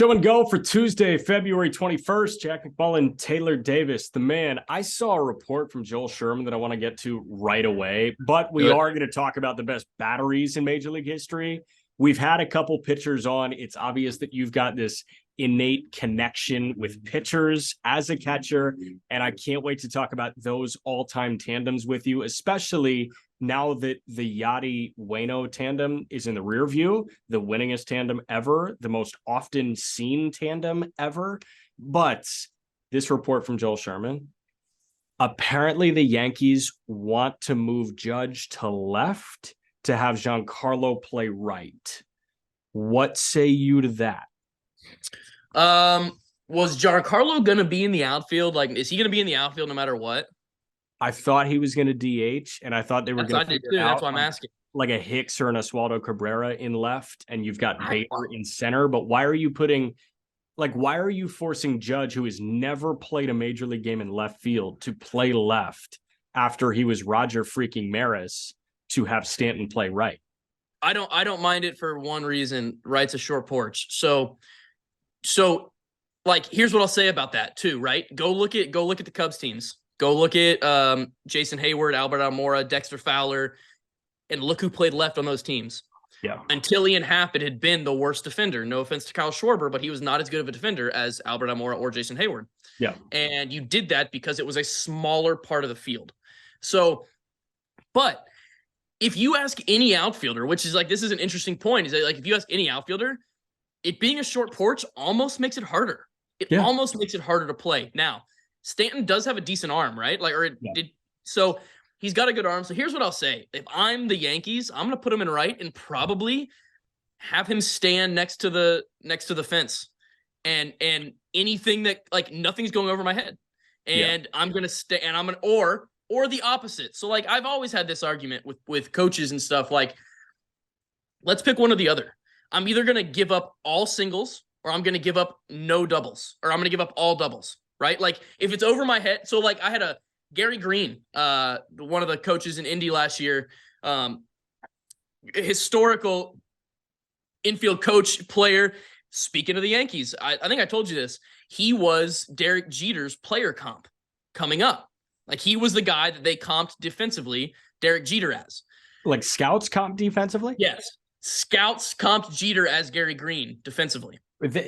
Show and go for Tuesday, February 21st. Jack McMullen, Taylor Davis, the man. I saw a report from Joel Sherman that I want to get to right away, but we are going to talk about the best batteries in Major League history. We've had a couple pitchers on. It's obvious that you've got this innate connection with pitchers as a catcher, and I can't wait to talk about those all-time tandems with you, especially now that the Yadi Waino tandem is in the rear view, the winningest tandem ever, the most often seen tandem ever. But this report from Joel Sherman, apparently the Yankees want to move Judge to left to have Giancarlo play right. What say you to that? Was Giancarlo going to be in the outfield? Like, is he going to be in the outfield no matter what? I thought he was going to DH, and I thought they were going to figure out. That's why I'm asking. Like a Hicks or an Oswaldo Cabrera in left, and you've got Bader in center. But why are you forcing Judge, who has never played a major league game in left field, to play left after he was Roger freaking Maris to have Stanton play right? I don't mind it for one reason. Right's a short porch. So like, here's what I'll say about that too, right? Go look at the Cubs teams. Go look at Jason Hayward, Albert Almora, Dexter Fowler, and look who played left on those teams. Yeah. Until Ian Happ had been the worst defender. No offense to Kyle Schwarber, but he was not as good of a defender as Albert Almora or Jason Hayward. Yeah. And you did that because it was a smaller part of the field. So, but if you ask any outfielder, which is like, this is an interesting point, is that like, if you ask any outfielder, it being a short porch almost makes it harder. It almost makes it harder to play. Now, Stanton does have a decent arm, right? So he's got a good arm. So here's what I'll say. If I'm the Yankees, I'm going to put him in right and probably have him stand next to the fence and anything that, like, nothing's going over my head. And I'm going to stay, and I'm going to, or the opposite. So like, I've always had this argument with coaches and stuff, like, let's pick one or the other. I'm either going to give up all singles or I'm going to give up no doubles, or I'm going to give up all doubles, right? Like, if it's over my head. So like, I had a Gary Green, one of the coaches in Indy last year, historical infield coach, player. Speaking of the Yankees, I think I told you this. He was Derek Jeter's player comp coming up. Like, he was the guy that they comped defensively Derek Jeter as. Like scouts comp defensively? Yes. Scouts comped Jeter as Gary Green defensively.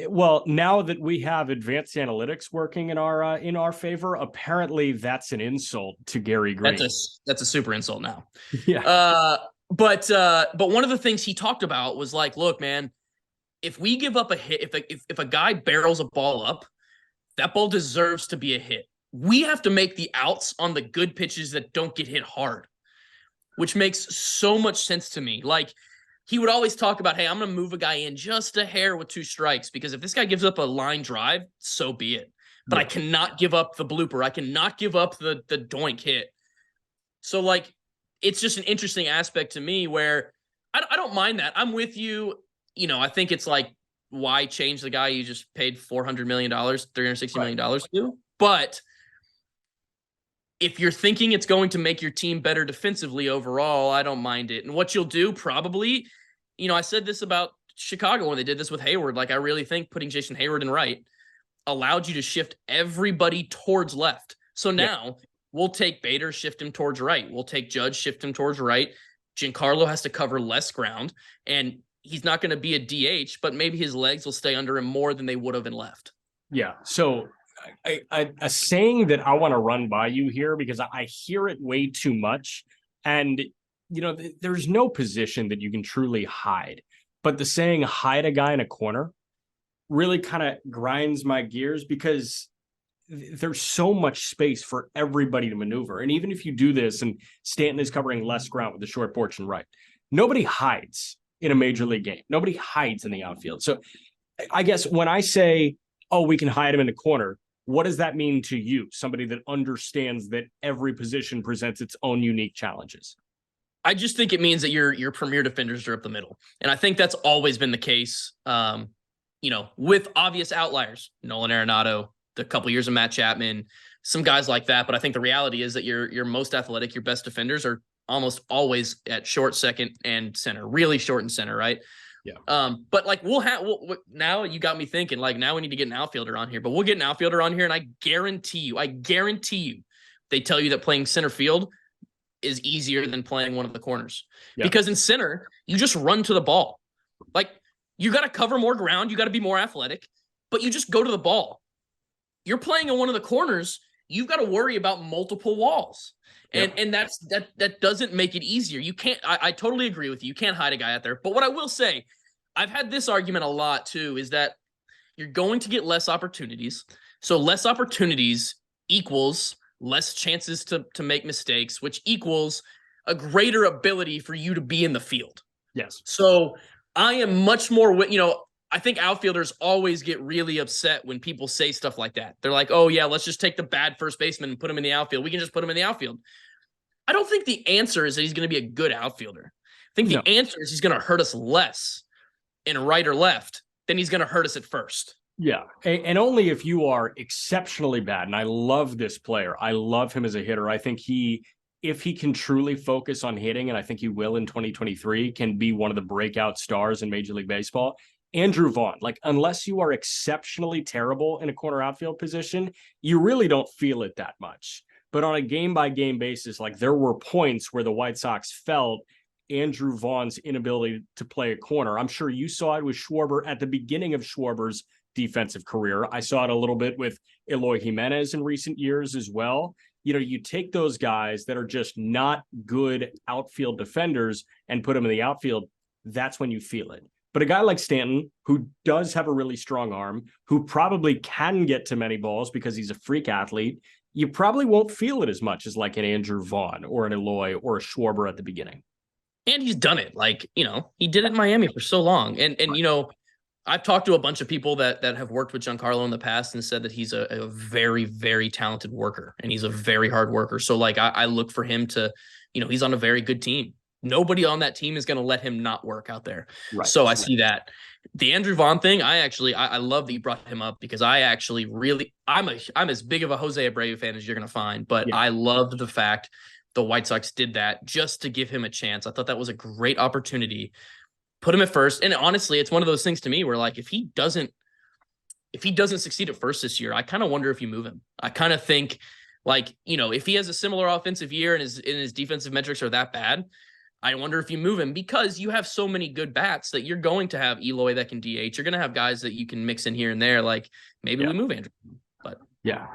Well, now that we have advanced analytics working in our favor, apparently that's an insult to Gary Green. That's a super insult now. Yeah. But one of the things he talked about was like, look, man, if we give up a hit, if a guy barrels a ball up, that ball deserves to be a hit. We have to make the outs on the good pitches that don't get hit hard, which makes so much sense to me. Like, he would always talk about, hey, I'm going to move a guy in just a hair with 2 strikes, because if this guy gives up a line drive, so be it. But I cannot give up the blooper. I cannot give up the doink hit. So, like, it's just an interesting aspect to me where I don't mind that. I'm with you. You know, I think it's like, why change the guy you just paid $400 million, $360 million to? But if you're thinking it's going to make your team better defensively overall, I don't mind it. And what you'll do probably, you know, I said this about Chicago when they did this with Hayward. Like, I really think putting Jason Hayward in right allowed you to shift everybody towards left. So now we'll take Bader, shift him towards right. We'll take Judge, shift him towards right. Giancarlo has to cover less ground, and he's not going to be a DH, but maybe his legs will stay under him more than they would have in left. Yeah. So a saying that I want to run by you here, because I hear it way too much. And, you know, there's no position that you can truly hide. But the saying, hide a guy in a corner, really kind of grinds my gears, because there's so much space for everybody to maneuver. And even if you do this and Stanton is covering less ground with the short porch and right, nobody hides in a major league game. Nobody hides in the outfield. So I guess when I say, oh, we can hide him in the corner, what does that mean to you? Somebody that understands that every position presents its own unique challenges. I just think it means that your premier defenders are up the middle. And I think that's always been the case, you know, with obvious outliers, Nolan Arenado, the couple years of Matt Chapman, some guys like that. But I think the reality is that your most athletic, your best defenders are almost always at short, second, and center, really short and center, right? But like now you got me thinking, like, now we need to get an outfielder on here, but we'll get an outfielder on here, and I guarantee you, they tell you that playing center field is easier than playing one of the corners. Because in center, you just run to the ball. Like, you got to cover more ground, you got to be more athletic, but you just go to the ball. You're playing in one of the corners, you've got to worry about multiple walls. And that doesn't make it easier. You can't, I totally agree with you. You can't hide a guy out there. But what I will say, I've had this argument a lot too, is that you're going to get less opportunities. So less opportunities equals less chances to make mistakes, which equals a greater ability for you to be in the field. Yes. So I am much more, I think outfielders always get really upset when people say stuff like that. They're like, oh yeah, let's just take the bad first baseman and put him in the outfield. We can just put him in the outfield. I don't think the answer is that he's going to be a good outfielder. I think the answer is he's going to hurt us less in right or left than he's going to hurt us at first. Yeah, and only if you are exceptionally bad. And I love this player. I love him as a hitter. I think if he can truly focus on hitting, and I think he will in 2023, can be one of the breakout stars in Major League Baseball. Andrew Vaughn, like, unless you are exceptionally terrible in a corner outfield position, you really don't feel it that much. But on a game-by-game basis, like, there were points where the White Sox felt Andrew Vaughn's inability to play a corner. I'm sure you saw it with Schwarber at the beginning of Schwarber's defensive career. I saw it a little bit with Eloy Jimenez in recent years as well. You take those guys that are just not good outfield defenders and put them in the outfield, that's when you feel it. But a guy like Stanton, who does have a really strong arm, who probably can get to many balls because he's a freak athlete, you probably won't feel it as much as like an Andrew Vaughn or an Eloy or a Schwarber at the beginning. And he's done it. Like, he did it in Miami for so long. And I've talked to a bunch of people that have worked with Giancarlo in the past and said that he's a very, very talented worker, and he's a very hard worker. So like, I look for him to, he's on a very good team. Nobody on that team is going to let him not work out there. Right. So I see that. The Andrew Vaughn thing, I love that you brought him up, because I actually really, I'm as big of a Jose Abreu fan as you're going to find, but I loved the fact the White Sox did that just to give him a chance. I thought that was a great opportunity. Put him at first. And honestly, it's one of those things to me where, like, if he doesn't succeed at first this year, I kind of wonder if you move him. I kind of think, like, if he has a similar offensive year and his defensive metrics are that bad, I wonder if you move him, because you have so many good bats that you're going to have Eloy that can DH. You're going to have guys that you can mix in here and there. Like, maybe we move Andrew. But yeah,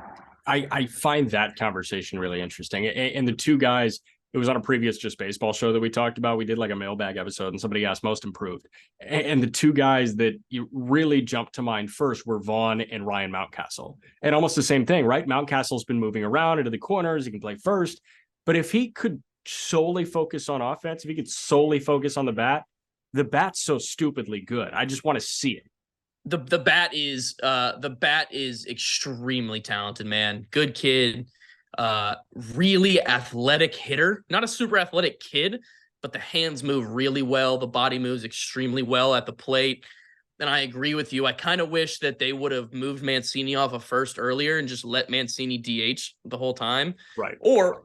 I find that conversation really interesting. And the two guys, it was on a previous Just Baseball show that we talked about. We did like a mailbag episode, and somebody asked most improved. And the two guys that you really jumped to mind first were Vaughn and Ryan Mountcastle. And almost the same thing, right? Mountcastle's been moving around into the corners. He can play first. But if he could solely focus on offense, if he could solely focus on the bat's so stupidly good. I just want to see it. The bat is extremely talented, man. Good kid. Really athletic hitter, not a super athletic kid, but the hands move really well. The body moves extremely well at the plate. And I agree with you. I kind of wish that they would have moved Mancini off of first earlier and just let Mancini DH the whole time. Right. Or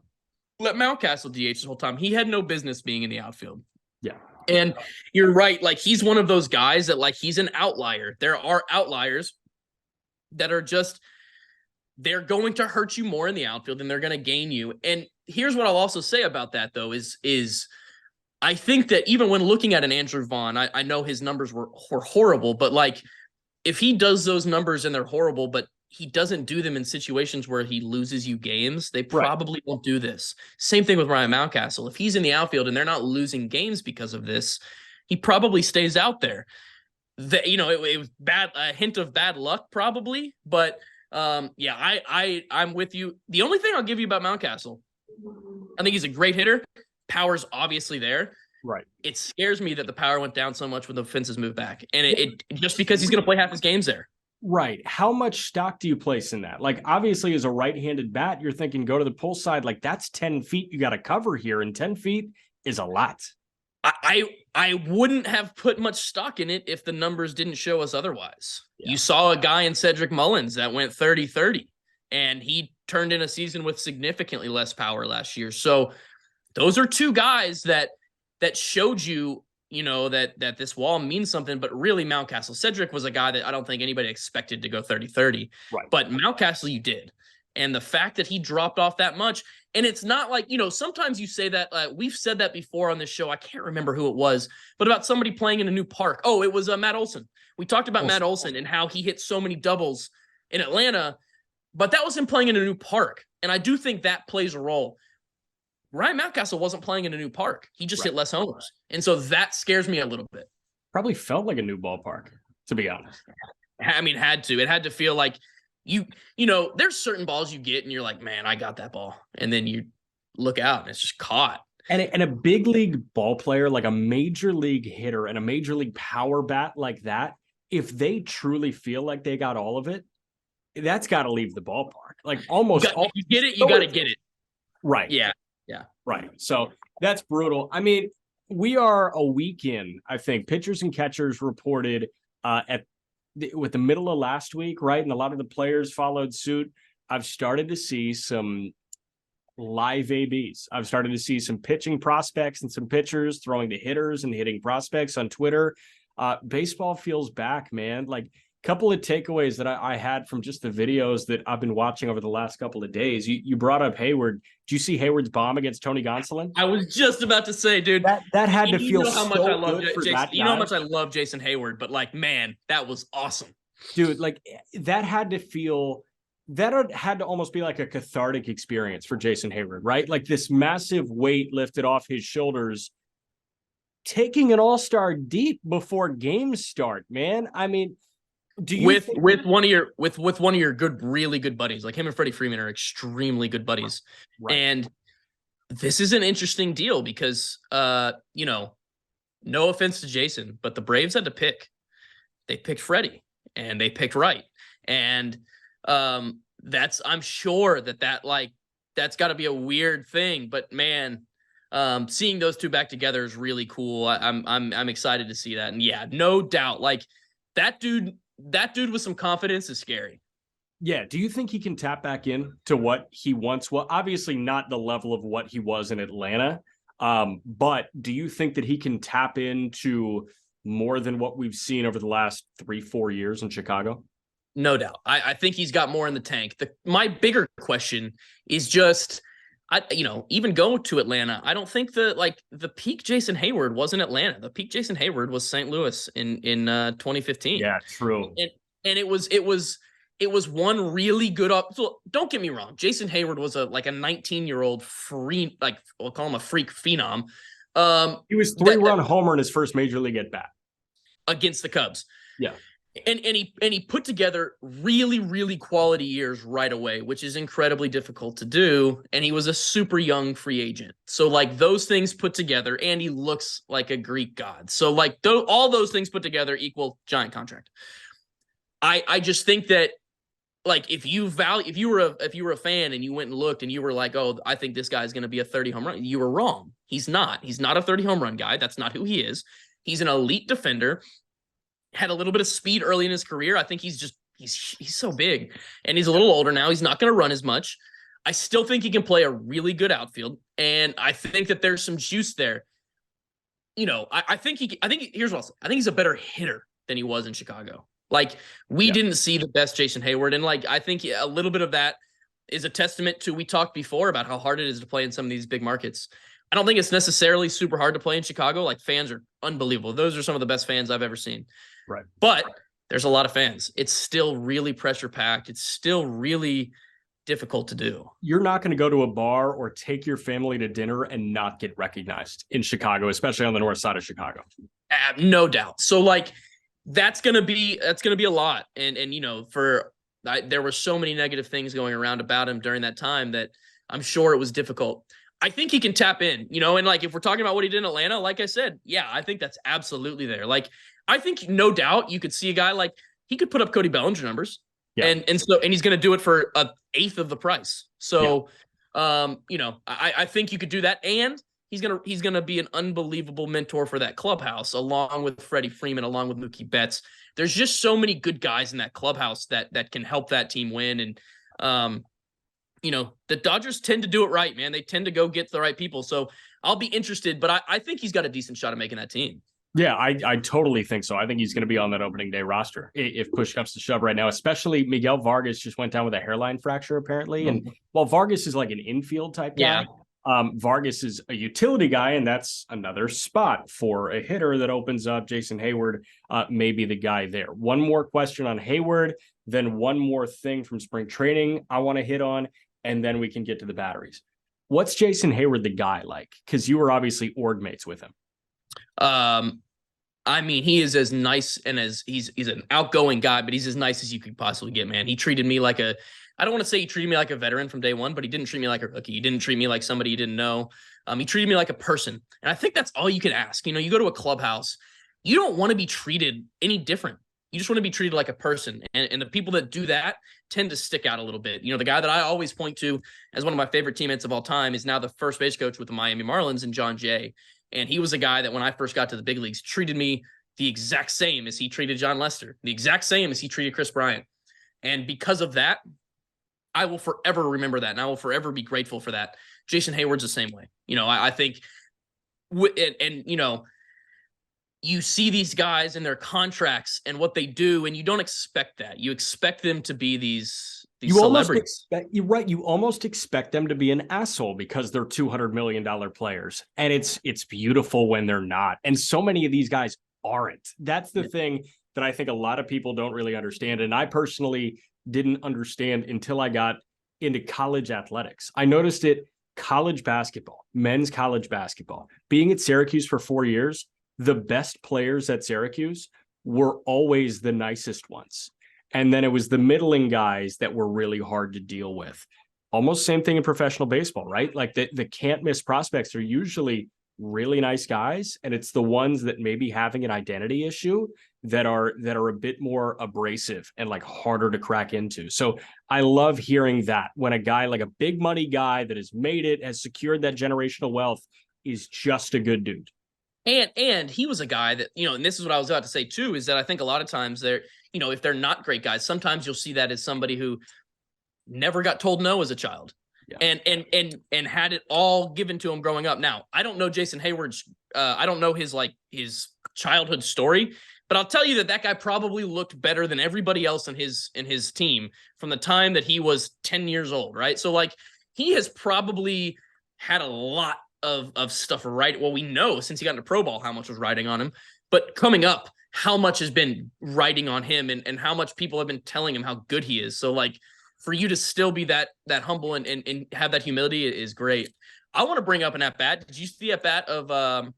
let Mountcastle DH the whole time. He had no business being in the outfield. Yeah. And you're right. Like, he's one of those guys that, like, he's an outlier. There are outliers that are just, they're going to hurt you more in the outfield than they're going to gain you. And here's what I'll also say about that, though, is I think that even when looking at an Andrew Vaughn, I know his numbers were horrible, but, like, if he does those numbers and they're horrible, but he doesn't do them in situations where he loses you games, they probably won't do this. Same thing with Ryan Mountcastle. If he's in the outfield and they're not losing games because of this, he probably stays out there. It was bad, a hint of bad luck probably, but I'm with you. The only thing I'll give you about Mountcastle, I think he's a great hitter. Power's obviously there. Right. It scares me that the power went down so much when the fences moved back, and it just because he's going to play half his games there. Right. How much stock do you place in that? Like, obviously, as a right-handed bat, you're thinking go to the pull side. Like, that's 10 feet you got to cover here, and 10 feet is a lot. I wouldn't have put much stock in it if the numbers didn't show us otherwise. Yeah. You saw a guy in Cedric Mullins that went 30-30, and he turned in a season with significantly less power last year. So those are two guys that showed you, that this wall means something, but really Mountcastle. Cedric was a guy that I don't think anybody expected to go 30-30. Right. But Mountcastle, you did. And the fact that he dropped off that much, and it's not like, sometimes you say that, we've said that before on this show. I can't remember who it was, but about somebody playing in a new park. Oh, it was Matt Olson. We talked about Matt Olson and how he hit so many doubles in Atlanta, but that was him playing in a new park. And I do think that plays a role. Ryan Mountcastle wasn't playing in a new park. He just hit less homers. And so that scares me a little bit. Probably felt like a new ballpark, to be honest. I mean, it had to feel like there's certain balls you get and you're like, man, I got that ball. And then you look out and it's just caught. And a big league ball player, like a major league hitter and a major league power bat like that, if they truly feel like they got all of it, that's got to leave the ballpark. Like almost if you get it, you got to get it. Right. Yeah. Right. So that's brutal. I mean, we are a week in, I think. Pitchers and catchers reported with the middle of last week, right? And a lot of the players followed suit. I've started to see some live ABs. I've started to see some pitching prospects and some pitchers throwing to hitters and hitting prospects on Twitter. Baseball feels back, man. Like, couple of takeaways that I had from just the videos that I've been watching over the last couple of days. You brought up Hayward. Did you see Hayward's bomb against Tony Gonsolin? I was just about to say, dude, that had to feel how much I love good for Jason. that guy. You know how much I love Jason Hayward, but like, man, that was awesome, dude. Like that had to almost be like a cathartic experience for Jason Hayward, right? Like this massive weight lifted off his shoulders, taking an all-star deep before games start, man. I mean, with one of your really good buddies, like him and Freddie Freeman are extremely good buddies. Right. And this is an interesting deal because no offense to Jason, but the Braves had to pick. They picked Freddie and they picked Wright. And I'm sure that's got to be a weird thing, but man, seeing those two back together is really cool. I'm excited to see that. And yeah, no doubt, like that dude with some confidence is scary. Yeah. Do you think he can tap back in to what he once was? Obviously not the level of what he was in Atlanta. But do you think that he can tap into more than what we've seen over the last 3-4 years in Chicago? No doubt. I think he's got more in the tank. My bigger question is just, even going to Atlanta, I don't think the peak Jason Hayward was in Atlanta. The peak Jason Hayward was St. Louis in 2015. Yeah, true. And it was one really good So don't get me wrong. Jason Hayward was a 19-year-old free, like we'll call him a freak phenom. He was 3-run homer in his first major league at bat against the Cubs. Yeah. And he put together really, really quality years right away, which is incredibly difficult to do. And he was a super young free agent. So like those things put together, and he looks like a Greek god. So like all those things put together equal giant contract. I just think that like if you were a fan and you went and looked and you were like, oh, I think this guy's going to be a 30 home run, you were wrong. He's not. He's not a 30 home run guy. That's not who he is. He's an elite defender. Had a little bit of speed early in his career. I think he's so big, and he's a little older now. He's not going to run as much. I still think he can play a really good outfield, and I think that there's some juice there. I think here's what I'll say. I think he's a better hitter than he was in Chicago. Like we didn't see the best Jason Hayward, and like I think a little bit of that is a testament to, we talked before about how hard it is to play in some of these big markets. I don't think it's necessarily super hard to play in Chicago. Like fans are unbelievable. Those are some of the best fans I've ever seen. Right. But there's a lot of fans. It's still really pressure packed. It's still really difficult to do. You're not going to go to a bar or take your family to dinner and not get recognized in Chicago, especially on the north side of Chicago. No doubt. So like that's going to be a lot. And there were so many negative things going around about him during that time that I'm sure it was difficult. I think he can tap in, and like if we're talking about what he did in Atlanta, like I said, yeah, I think that's absolutely there. Like I think no doubt you could see a guy like he could put up Cody Bellinger numbers, and he's going to do it for 1/8 of the price. So, I think you could do that, and he's gonna be an unbelievable mentor for that clubhouse, along with Freddie Freeman, along with Mookie Betts. There's just so many good guys in that clubhouse that can help that team win, and the Dodgers tend to do it right, man. They tend to go get the right people. So I'll be interested, but I think he's got a decent shot at making that team. Yeah, I totally think so. I think he's going to be on that opening day roster if push comes to shove right now, especially Miguel Vargas just went down with a hairline fracture, apparently. And while Vargas is like an infield type guy, Vargas is a utility guy, and that's another spot for a hitter that opens up. Jason Hayward may be the guy there. One more question on Hayward, then one more thing from spring training I want to hit on, and then we can get to the batteries. What's Jason Hayward, the guy, like? Because you were obviously org mates with him. I mean, he is as nice and as he's an outgoing guy, but he's as nice as you could possibly get, man. He treated me like I don't want to say he treated me like a veteran from day one, but he didn't treat me like a rookie. He didn't treat me like somebody you didn't know. He treated me like a person. And I think that's all you can ask. You know, you go to a clubhouse, you don't want to be treated any different. You just want to be treated like a person. And the people that do that tend to stick out a little bit. You know, the guy that I always point to as one of my favorite teammates of all time is now the first base coach with the Miami Marlins, and John Jay. And he was a guy that when I first got to the big leagues treated me the exact same as he treated John Lester, the exact same as he treated Chris Bryant. And because of that, I will forever remember that. And I will forever be grateful for that. Jason Hayward's the same way. You know, I think, and you know, you see these guys and their contracts and what they do, and you don't expect that. You expect them to be these celebrities. You're right. You almost expect them to be an asshole because they're $200 million players. And it's beautiful when they're not. And so many of these guys aren't. That's the thing that I think a lot of people don't really understand. And I personally didn't understand until I got into college athletics. I noticed it college basketball, men's college basketball. Being at Syracuse for 4 years, the best players at Syracuse were always the nicest ones. And then it was the middling guys that were really hard to deal with. Almost same thing in professional baseball, right? Like the can't miss prospects are usually really nice guys. And it's the ones that may be having an identity issue that are a bit more abrasive and like harder to crack into. So I love hearing that when a guy like a big money guy that has made it, has secured that generational wealth, is just a good dude. And he was a guy that, you know, and this is what I was about to say too, is that I think a lot of times they're, you know, if they're not great guys, sometimes you'll see that as somebody who never got told no as a child. Yeah. And had it all given to him growing up. Now, I don't know Jason Hayward's I don't know his childhood story, but I'll tell you that guy probably looked better than everybody else in his team from the time that he was 10 years old, right? So like he has probably had a lot of stuff right. Well, we know since he got into pro ball how much was riding on him, but coming up, how much has been riding on him and how much people have been telling him how good he is. So like for you to still be that humble and have that humility is great. I want to bring up an at-bat. Did you see the at-bat of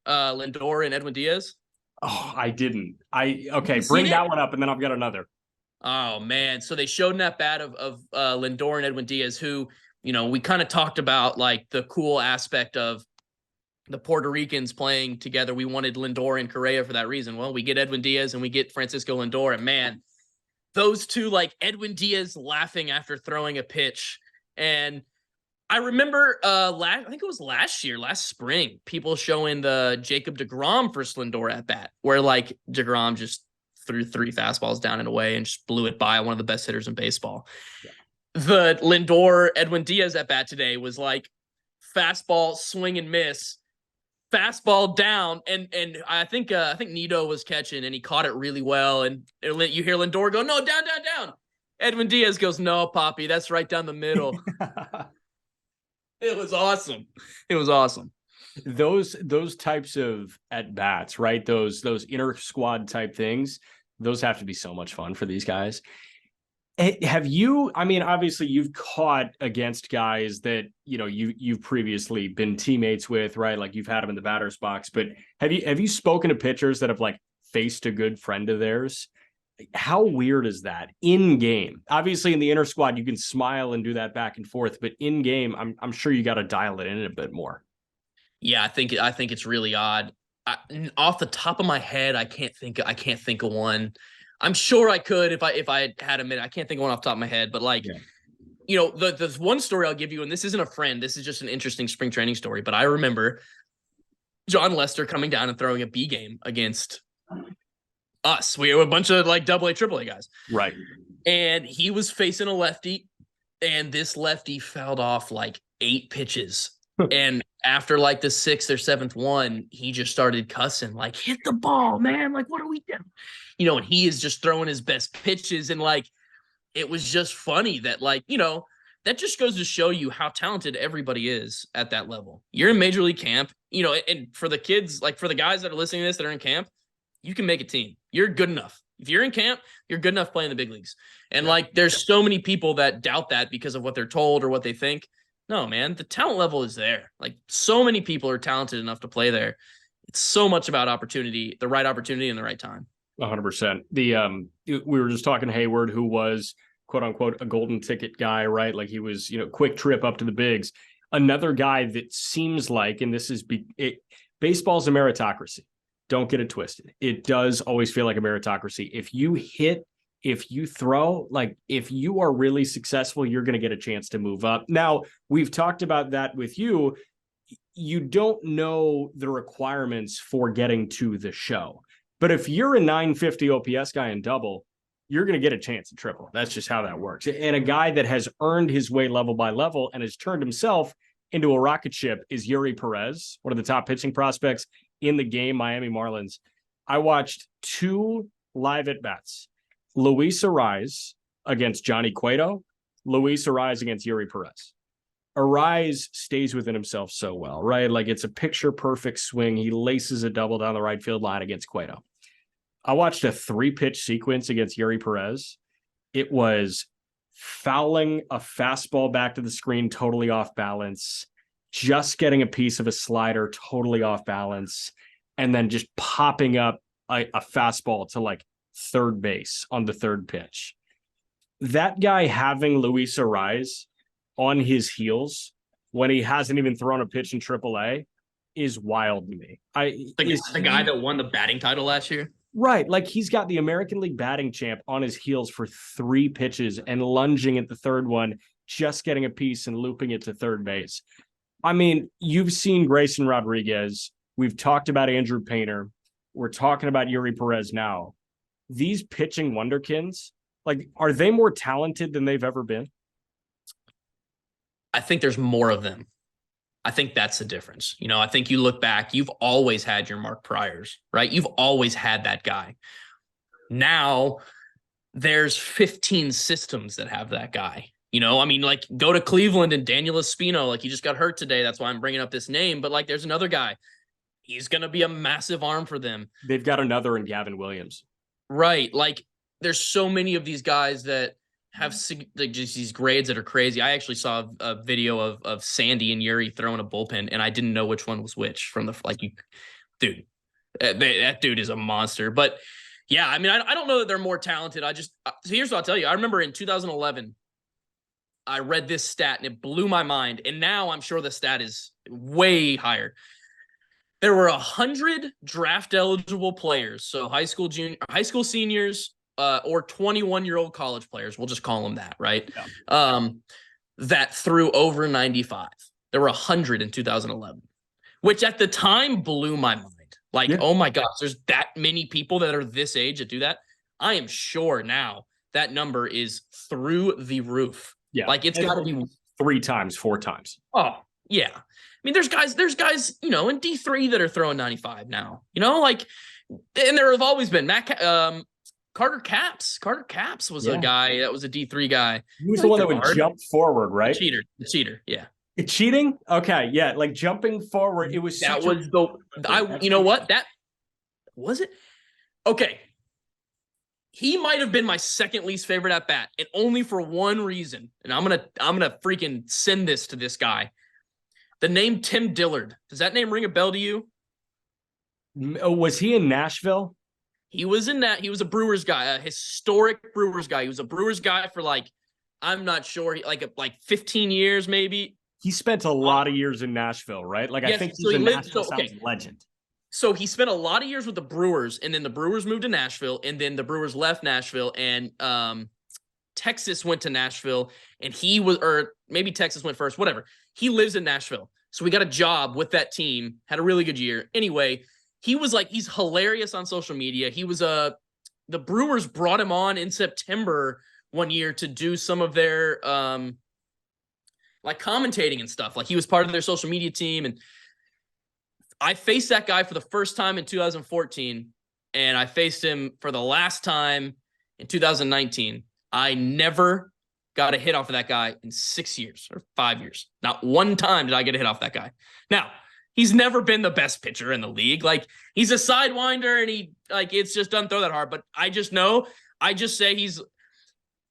Lindor and Edwin Diaz? Oh, I didn't. Okay, bring that one up and then I've got another. Oh man. So they showed an at-bat of Lindor and Edwin Diaz, who, you know, we kind of talked about like the cool aspect of the Puerto Ricans playing together. We wanted Lindor and Correa for that reason. Well, we get Edwin Diaz and we get Francisco Lindor, and man, those two, like Edwin Diaz laughing after throwing a pitch. And I remember I think it was last spring, people showing the Jacob deGrom versus Lindor at bat, where like deGrom just threw 3 fastballs down and away and just blew it by one of the best hitters in baseball. Yeah. The Lindor Edwin Diaz at bat today was like fastball, swing and miss, fastball down, and I think Nido was catching and he caught it really well, and you hear Lindor go, no, down. Edwin Diaz goes, no, Poppy, that's right down the middle. It was awesome. Those types of at bats, right? Those inter squad type things, those have to be so much fun for these guys. Have you, I mean, obviously you've caught against guys that, you know, you've previously been teammates with, right? Like you've had them in the batter's box, but have you spoken to pitchers that have like faced a good friend of theirs? How weird is that in game? Obviously in the inter squad, you can smile and do that back and forth, but in game, I'm sure you got to dial it in a bit more. Yeah, I think it's really odd. Off the top of my head, I can't think of one. I'm sure I could if I had a minute. I can't think of one off the top of my head, but like, you know, the one story I'll give you, and this isn't a friend, this is just an interesting spring training story, but I remember John Lester coming down and throwing a B game against us. We were a bunch of like AA, AAA guys. Right. And he was facing a lefty, and this lefty fouled off like 8 pitches. And after like the sixth or seventh one, he just started cussing, like, hit the ball, man. Like, what are we doing? And he is just throwing his best pitches. And like, it was just funny that, like, that just goes to show you how talented everybody is at that level. You're in major league camp, and for the kids, like for the guys that are listening to this that are in camp, you can make a team. You're good enough. If you're in camp, you're good enough playing the big leagues. And like, there's so many people that doubt that because of what they're told or what they think. No, man, the talent level is there. Like, so many people are talented enough to play there. It's so much about opportunity, the right opportunity and the right time. 100%. We were just talking to Hayward, who was quote unquote a golden ticket guy, right? Like he was, quick trip up to the bigs. Another guy that seems like, and this is baseball's a meritocracy. Don't get it twisted. It does always feel like a meritocracy. If you hit, if you throw, like if you are really successful, you're going to get a chance to move up. Now, we've talked about that with you. You don't know the requirements for getting to the show. But if you're a 950 OPS guy in double, you're going to get a chance at triple. That's just how that works. And a guy that has earned his way level by level and has turned himself into a rocket ship is Yuri Perez, one of the top pitching prospects in the game, Miami Marlins. I watched 2 live at-bats. Luis Arraez against Johnny Cueto, Luis Arraez against Yuri Perez. Arraez stays within himself so well, right? Like it's a picture-perfect swing. He laces a double down the right field line against Cueto. I watched a 3-pitch sequence against Yuri Perez. It was fouling a fastball back to the screen, totally off balance, just getting a piece of a slider, totally off balance, and then just popping up a fastball to like third base on the 3rd pitch. That guy having Luis Arraez on his heels when he hasn't even thrown a pitch in AAA is wild to me. The guy that won the batting title last year? Right. Like he's got the American League batting champ on his heels for 3 pitches and lunging at the 3rd one, just getting a piece and looping it to third base. I mean, you've seen Grayson Rodriguez. We've talked about Andrew Painter. We're talking about Yuri Perez now. These pitching wonderkins, like, are they more talented than they've ever been? I think there's more of them. I think that's the difference. I think you look back, you've always had your Mark Priors, right? You've always had that guy. Now there's 15 systems that have that guy. I mean, like, go to Cleveland and Daniel Espino, like he just got hurt today. That's why I'm bringing up this name. But like, there's another guy. He's going to be a massive arm for them. They've got another in Gavin Williams. Right. Like, there's so many of these guys that have like just these grades that are crazy. I actually saw a video of Sandy and Yuri throwing a bullpen, and I didn't know which one was which from dude, that dude is a monster. But yeah, I mean, I don't know that they're more talented. So here's what I'll tell you. I remember in 2011, I read this stat and it blew my mind. And now I'm sure the stat is way higher. There were 100 draft eligible players. So high school seniors, or 21-year-old college players, we'll just call them that, right? Yeah. That threw over 95. There were 100 in 2011, which at the time blew my mind. Like, yeah. Oh my gosh, there's that many people that are this age that do that. I am sure now that number is through the roof. Yeah. Like, it's got to be 3 times, 4 times. Oh, yeah. I mean, there's guys, in D3 that are throwing 95 now, like, and there have always been Carter Capps. Carter Capps was a guy that was a D3 guy. He was the one that would jump forward, right? The cheater. Yeah. Cheating? Okay. Yeah. Like jumping forward. It was you know what? That was it. Okay. He might have been my second least favorite at bat, and only for one reason. And I'm going to freaking send this to this guy. The name Tim Dillard. Does that name ring a bell to you? Was he in Nashville? He was in that. He was a Brewers guy, a historic Brewers guy. He was a Brewers guy for I'm not sure, like 15 years maybe. He spent a lot of years in Nashville, right? Like, yes, I think he's a Nashville legend. So he spent a lot of years with the Brewers, and then the Brewers moved to Nashville, and then the Brewers left Nashville, and Texas went to Nashville, and or maybe Texas went first, whatever. He lives in Nashville. So we got a job with that team, had a really good year. Anyway, he's hilarious on social media. He was the Brewers brought him on in September one year to do some of their like commentating and stuff. Like he was part of their social media team. And I faced that guy for the first time in 2014, and I faced him for the last time in 2019. I never got a hit off of that guy in 6 years or 5 years. Not one time did I get a hit off that guy. Now, he's never been the best pitcher in the league. Like, he's a sidewinder, and it's just doesn't throw that hard. But I just say he's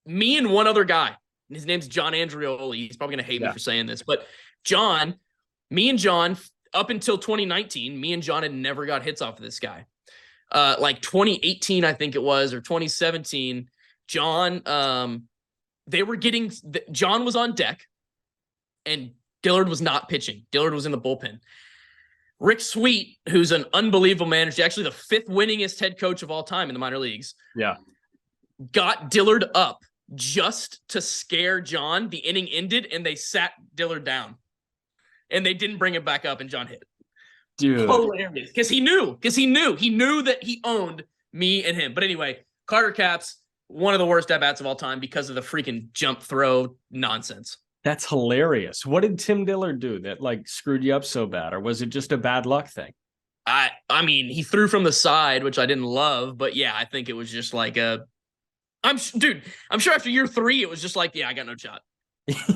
me and one other guy. His name's John Andrioli. He's probably going to hate me for saying this. But me and John, up until 2019, me and John had never got hits off of this guy. Like 2018, I think it was, or 2017, John, John was on deck, and Dillard was not pitching. Dillard was in the bullpen. Rick Sweet, who's an unbelievable manager, actually the 5th winningest head coach of all time in the minor leagues, got Dillard up just to scare John. The inning ended, and they sat Dillard down, and they didn't bring him back up, and John hit. Dude, hilarious. Because he knew that he owned me and him. But anyway, Carter Capps, one of the worst at-bats of all time because of the freaking jump throw nonsense. That's hilarious. What did Tim Dillard do that like screwed you up so bad? Or was it just a bad luck thing? I mean, he threw from the side, which I didn't love, but yeah, I think it was just like I'm sure after year 3, it was just like, yeah, I got no shot.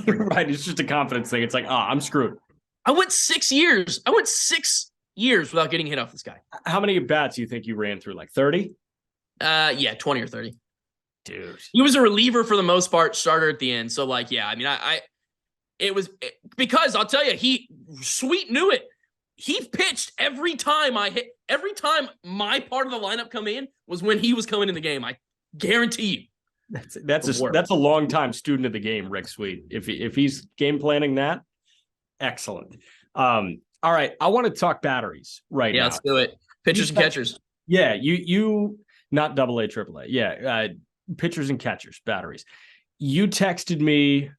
Right. It's just a confidence thing. It's like, I'm screwed. I went 6 years. I went 6 years without getting hit off this guy. How many bats do you think you ran through? Like 30? Yeah, 20 or 30. Dude. He was a reliever for the most part, starter at the end. So like, yeah, I mean, because I'll tell you, Sweet knew it. He pitched every time my part of the lineup come in was when he was coming in the game. I guarantee you. That's a long time student of the game, Rick Sweet. If he's game planning that, excellent. All right, I want to talk batteries now. Yeah, let's do it. Pitchers and catchers. Yeah, you not AA, AAA. Yeah, pitchers and catchers, batteries. You texted me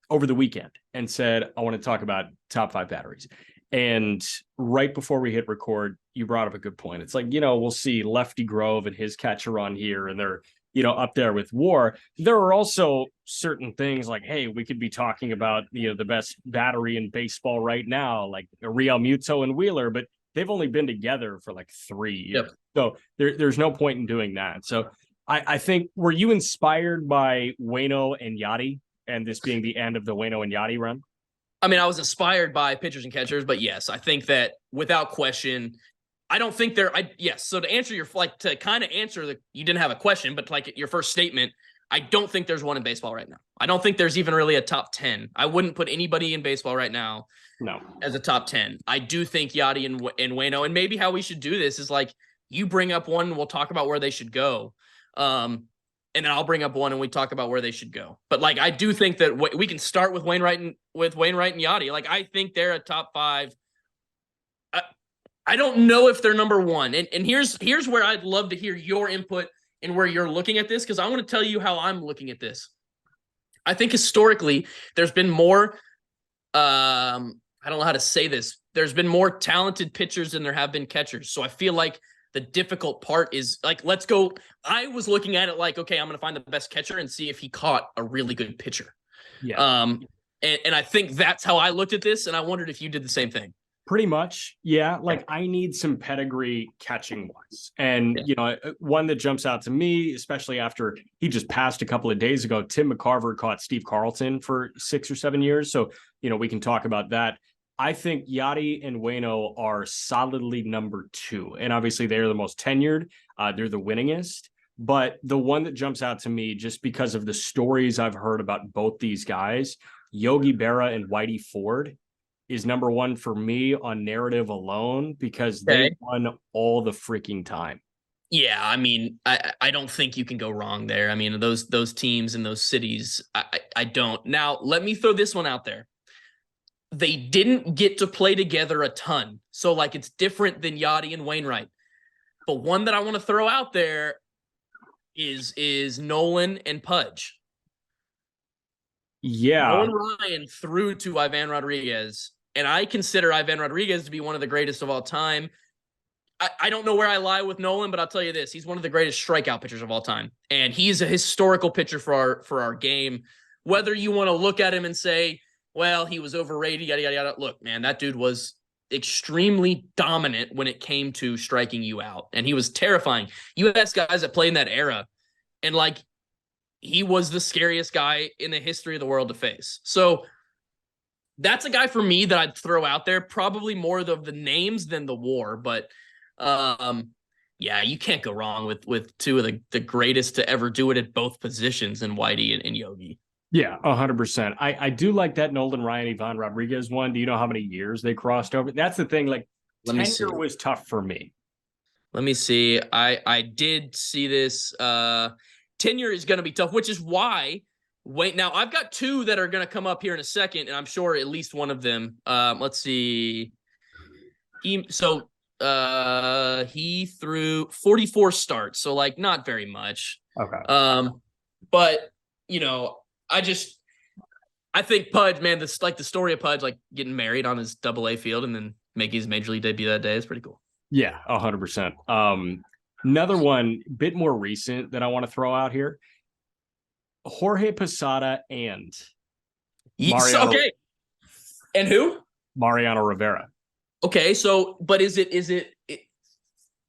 over the weekend and said, I want to talk about top 5 batteries. And right before we hit record, you brought up a good point. It's like, we'll see Lefty Grove and his catcher on here, and they're, up there with WAR. There are also certain things like, hey, we could be talking about, the best battery in baseball right now, like Real Muto and Wheeler, but they've only been together for like 3 years. Yep. So there's no point in doing that. So I think, were you inspired by Waino and Yadi, and this being the end of the Waino and Yadi run? I mean, I was inspired by pitchers and catchers, but yes, I think that without question, I don't think yes. So to answer you didn't have a question, but like your first statement, I don't think there's one in baseball right now. I don't think there's even really a top 10. I wouldn't put anybody in baseball right now as a top 10. I do think Yadi and Waino, and maybe how we should do this is like, you bring up one, we'll talk about where they should go. And then I'll bring up one and we talk about where they should go. But like, I do think that we can start with Wainwright and Yadi. Like, I think they're a top 5. I don't know if they're number 1. And here's where I'd love to hear your input and where you're looking at this, because I want to tell you how I'm looking at this. I think historically there's been more, I don't know how to say this. There's been more talented pitchers than there have been catchers. So I feel like the difficult part is like, let's go. I was looking at it like, okay, I'm going to find the best catcher and see if he caught a really good pitcher. Yeah. And I think that's how I looked at this. And I wondered if you did the same thing. Pretty much. Yeah. Like, I need some pedigree catching wise. And, one that jumps out to me, especially after he just passed a couple of days ago, Tim McCarver caught Steve Carlton for 6 or 7 years. So, we can talk about that. I think Yadi and Waino are solidly number 2. And obviously they're the most tenured. They're the winningest. But the one that jumps out to me, just because of the stories I've heard about both these guys, Yogi Berra and Whitey Ford, is number 1 for me on narrative alone, because they won all the freaking time. Yeah, I mean, I don't think you can go wrong there. I mean, those teams in those cities, I don't. Now, let me throw this one out there. They didn't get to play together a ton. So, like, it's different than Yadi and Wainwright. But one that I want to throw out there is Nolan and Pudge. Yeah. Nolan Ryan threw to Ivan Rodriguez, and I consider Ivan Rodriguez to be one of the greatest of all time. I don't know where I lie with Nolan, but I'll tell you this. He's one of the greatest strikeout pitchers of all time. And he's a historical pitcher for our game. Whether you want to look at him and say, well, he was overrated, yada, yada, yada. Look, man, that dude was extremely dominant when it came to striking you out. And he was terrifying. You ask guys that played in that era, and like, he was the scariest guy in the history of the world to face. So that's a guy for me that I'd throw out there, probably more of the names than the war. But yeah, you can't go wrong with two of the greatest to ever do it at both positions in Whitey and Yogi. Yeah, 100%. I do like that Nolan Ryan, Ivan Rodriguez one. Do you know how many years they crossed over? That's the thing. Like, tenure was tough for me. Let me see. I did see this. Tenure is going to be tough, which is why. Wait, now I've got two that are going to come up here in a second, and I'm sure at least one of them. Let's see. He threw 44 starts, so like not very much. Okay. But you know, I think Pudge, man, this like the story of Pudge like getting married on his AA field and then making his major league debut that day is pretty cool. Yeah, 100%. Another one, bit more recent that I want to throw out here. Jorge Posada and Mariano. Okay. And who? Mariano Rivera. Okay, so but is it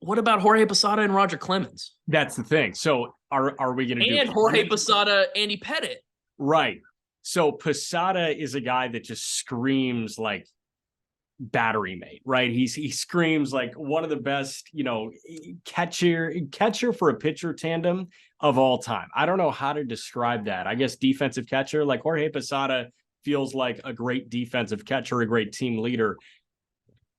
what about Jorge Posada and Roger Clemens? That's the thing. So are we going to do and Jorge Posada, Andy Pettitte? Right. So Posada is a guy that just screams like battery mate, right? He screams like one of the best, you know, catcher for a pitcher tandem of all time. I don't know how to describe that. I guess defensive catcher, like Jorge Posada feels like a great defensive catcher, a great team leader.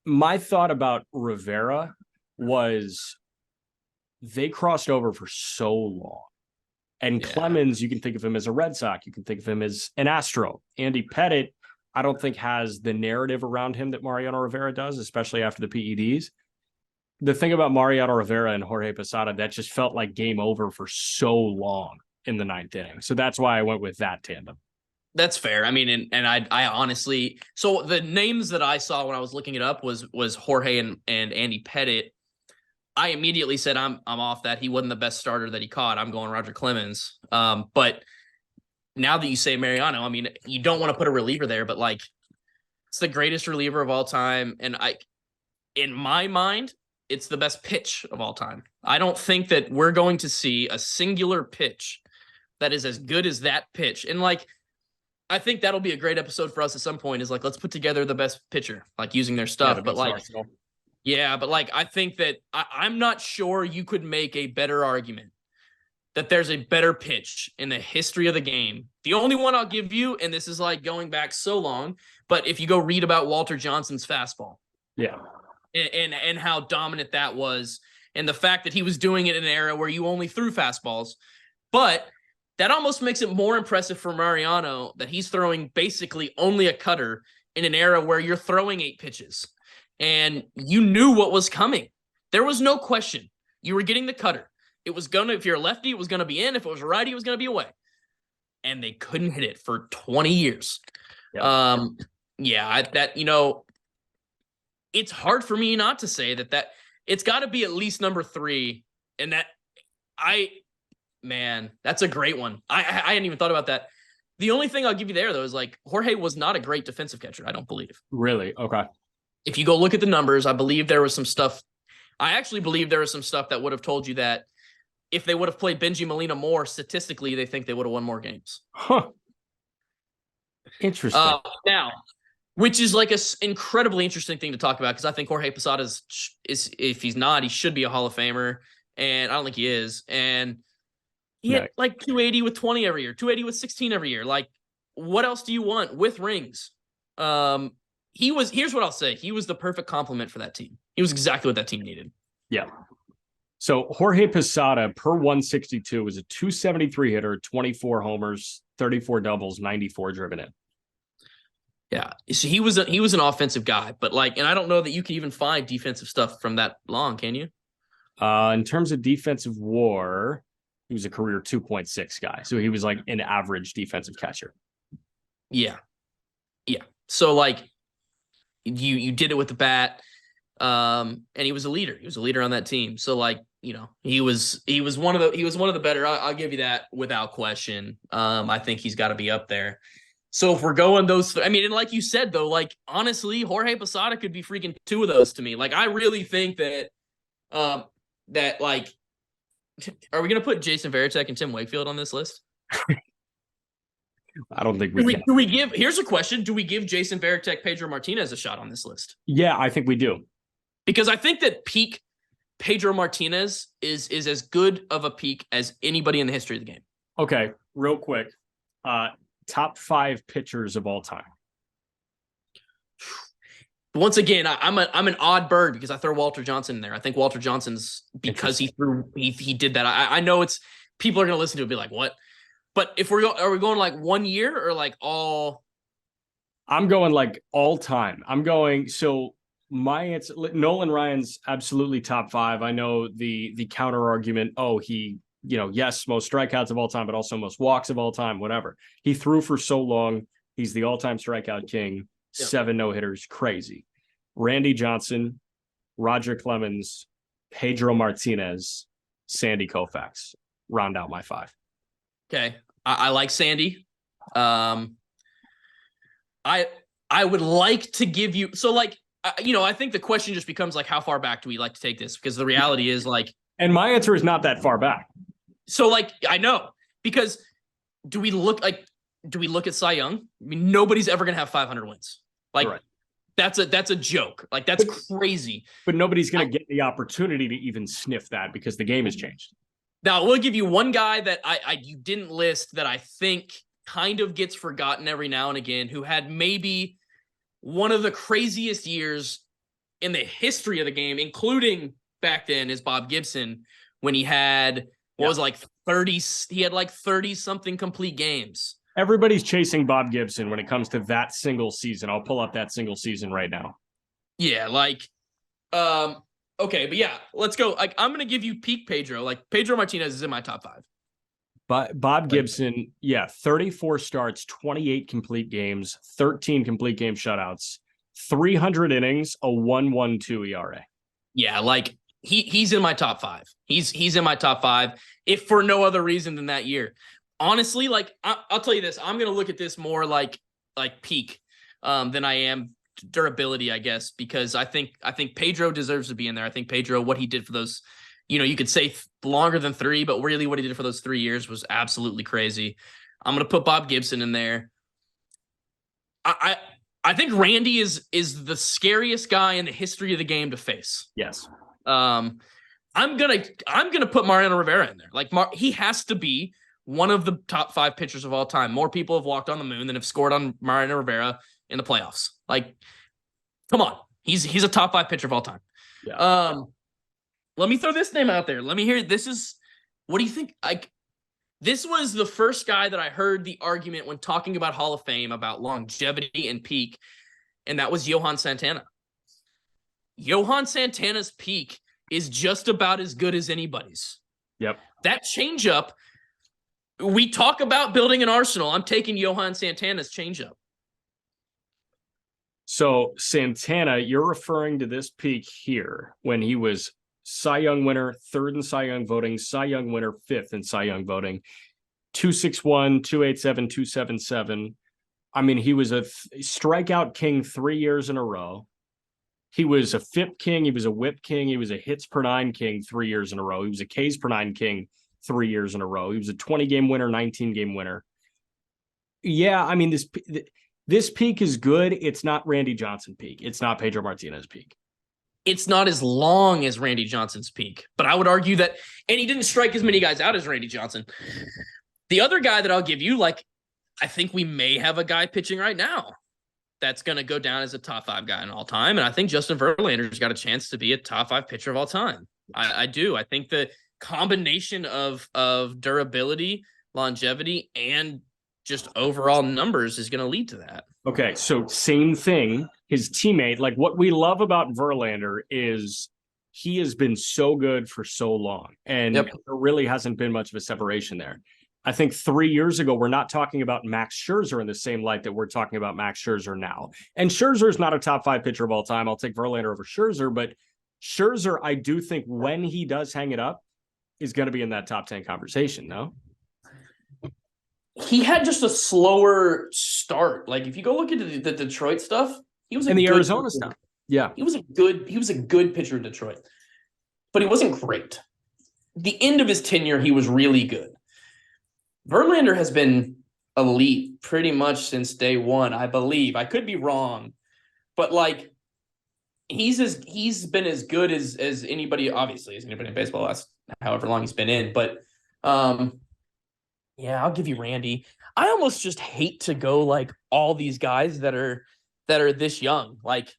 My thought about Rivera was they crossed over for so long. And Clemens, you can think of him as a Red Sox. You can think of him as an Astro. Andy Pettitte, I don't think has the narrative around him that Mariano Rivera does, especially after the PEDs. The thing about Mariano Rivera and Jorge Posada, that just felt like game over for so long in the ninth inning. So that's why I went with that tandem. That's fair. I mean, and I honestly, so the names that I saw when I was looking it up was Jorge and Andy Pettitte. I immediately said I'm off that. He wasn't the best starter that he caught. I'm going Roger Clemens. But now that you say Mariano, I mean, you don't want to put a reliever there, but like it's the greatest reliever of all time. And in my mind, it's the best pitch of all time. I don't think that we're going to see a singular pitch that is as good as that pitch. And like, I think that'll be a great episode for us at some point is like, let's put together the best pitcher, like using their stuff. Yeah, but like, yeah, but like, I think that I'm not sure you could make a better argument that there's a better pitch in the history of the game. The only one I'll give you, and this is like going back so long, but if you go read about Walter Johnson's fastball. Yeah. And how dominant that was, and the fact that he was doing it in an era where you only threw fastballs. But that almost makes it more impressive for Mariano that he's throwing basically only a cutter in an era where you're throwing 8 pitches. And you knew what was coming. There was no question. You were getting the cutter. It was going to, if you're a lefty, it was going to be in. If it was a righty, it was going to be away. And they couldn't hit it for 20 years. Yep. You know, it's hard for me not to say that it's got to be at least number 3. And that's a great one. I hadn't even thought about that. The only thing I'll give you there, though, is like Jorge was not a great defensive catcher, I don't believe. Really? Okay. If you go look at the numbers, I believe there was some stuff. I actually believe there was some stuff that would have told you that if they would have played Benji Molina more, statistically, they think they would have won more games. Huh. Interesting. Now, which is like an incredibly interesting thing to talk about because I think Jorge Posada is, if he's not, he should be a Hall of Famer, and I don't think he is. And he hit like 280 with 20 every year, 280 with 16 every year. Like, what else do you want with rings? Here's what I'll say. He was the perfect complement for that team. He was exactly what that team needed. Yeah. So Jorge Posada per 162 was a 273 hitter, 24 homers, 34 doubles, 94 driven in. Yeah. So he was an offensive guy, but like, and I don't know that you can even find defensive stuff from that long, can you? In terms of defensive WAR, he was a career 2.6 guy. So he was like an average defensive catcher. Yeah. Yeah. So like you did it with the bat. And he was a leader. He was a leader on that team. So like, you know, he was one of the better. I'll give you that without question. I think he's got to be up there. So if we're going those, I mean, and like you said though, like honestly, Jorge Posada could be freaking two of those to me. Like I really think that, that like, are we gonna put Jason Varitek and Tim Wakefield on this list? I don't think we can. Do we give? Here's a question: do we give Jason Varitek, Pedro Martinez a shot on this list? Yeah, I think we do. Because I think that peak Pedro Martinez is as good of a peak as anybody in the history of the game. Okay, real quick. Top 5 pitchers of all time. Once again, I'm an odd bird because I throw Walter Johnson in there. I think Walter Johnson's because he did that. I know it's people are gonna listen to it and be like, what? But if are we going like 1 year or like all? I'm going like all time. So my answer, Nolan Ryan's absolutely top 5. I know the counter argument. Oh, he, yes, most strikeouts of all time, but also most walks of all time, whatever. He threw for so long. He's the all-time strikeout king. 7 no-hitters, crazy. Randy Johnson, Roger Clemens, Pedro Martinez, Sandy Koufax round out my 5. Okay, I like Sandy. I would like to give you I think the question just becomes like, how far back do we like to take this? Because the reality is like, and my answer is not that far back. So like, I know, because do we look at Cy Young? I mean, nobody's ever going to have 500 wins. Like right. That's a joke. Like that's crazy. But nobody's going to get the opportunity to even sniff that because the game has changed. Now, we'll give you one guy that you didn't list that I think kind of gets forgotten every now and again, who had maybe one of the craziest years in the history of the game, including back then, is Bob Gibson, when he had was like 30. He had like 30 something complete games. Everybody's chasing Bob Gibson when it comes to that single season. I'll pull up that single season right now. Yeah, like, okay, but yeah, let's go. Like, I'm gonna give you peak Pedro. Like, Pedro Martinez is in my top 5. But Bob Gibson, 34 starts, 28 complete games, 13 complete game shutouts, 300 innings, a 1.12 ERA. Yeah, like he's in my top 5. He's in my top 5, if for no other reason than that year. Honestly, like I'll tell you this, I'm gonna look at this more like peak than I am durability, I guess, because I think Pedro deserves to be in there. I think Pedro, what he did for those, you could say longer than 3, but really what he did for those 3 years was absolutely crazy. I'm gonna put Bob Gibson in there. I think Randy is the scariest guy in the history of the game to face. Yes. I'm gonna put Mariano Rivera in there. Like he has to be one of the top 5 pitchers of all time. More people have walked on the moon than have scored on Mariano Rivera in the playoffs. Like, come on, he's a top 5 pitcher of all time. Yeah. Let me throw this name out there. Let me hear. What do you think? Like, this was the first guy that I heard the argument when talking about Hall of Fame about longevity and peak, and that was Johan Santana. Johan Santana's peak is just about as good as anybody's. Yep. That changeup. We talk about building an arsenal. I'm taking Johan Santana's changeup. So Santana, you're referring to this peak here when he was Cy Young winner, 3rd in Cy Young voting, Cy Young winner, 5th in Cy Young voting, 261, 287, 277. I mean, he was a strikeout king 3 years in a row. He was a FIP king. He was a WHIP king. He was a hits per 9 king 3 years in a row. He was a Ks per 9 king 3 years in a row. He was a 20-game winner, 19-game winner. Yeah, I mean, this peak is good. It's not Randy Johnson peak. It's not Pedro Martinez peak. It's not as long as Randy Johnson's peak, but I would argue that, and he didn't strike as many guys out as Randy Johnson. The other guy that I'll give you, like, I think we may have a guy pitching right now that's going to go down as a top 5 guy in all time. And I think Justin Verlander's got a chance to be a top 5 pitcher of all time. I do. I think the combination of durability, longevity, and just overall numbers is going to lead to that. Okay, so same thing. His teammate, like what we love about Verlander is he has been so good for so long, and there really hasn't been much of a separation there. I think 3 years ago, we're not talking about Max Scherzer in the same light that we're talking about Max Scherzer now. And Scherzer is not a top 5 pitcher of all time. I'll take Verlander over Scherzer, but Scherzer, I do think when he does hang it up, is going to be in that top 10 conversation, no? he had just a slower start. Like if you go look into the Detroit stuff, he was in the Arizona stuff. Yeah. He was a good pitcher in Detroit, but he wasn't great. The end of his tenure, he was really good. Verlander has been elite pretty much since day one, I believe. I could be wrong, but like he's been as good as anybody, obviously, as anybody in baseball last however long he's been in. But yeah, I'll give you Randy. I almost just hate to go like all these guys that are this young. Like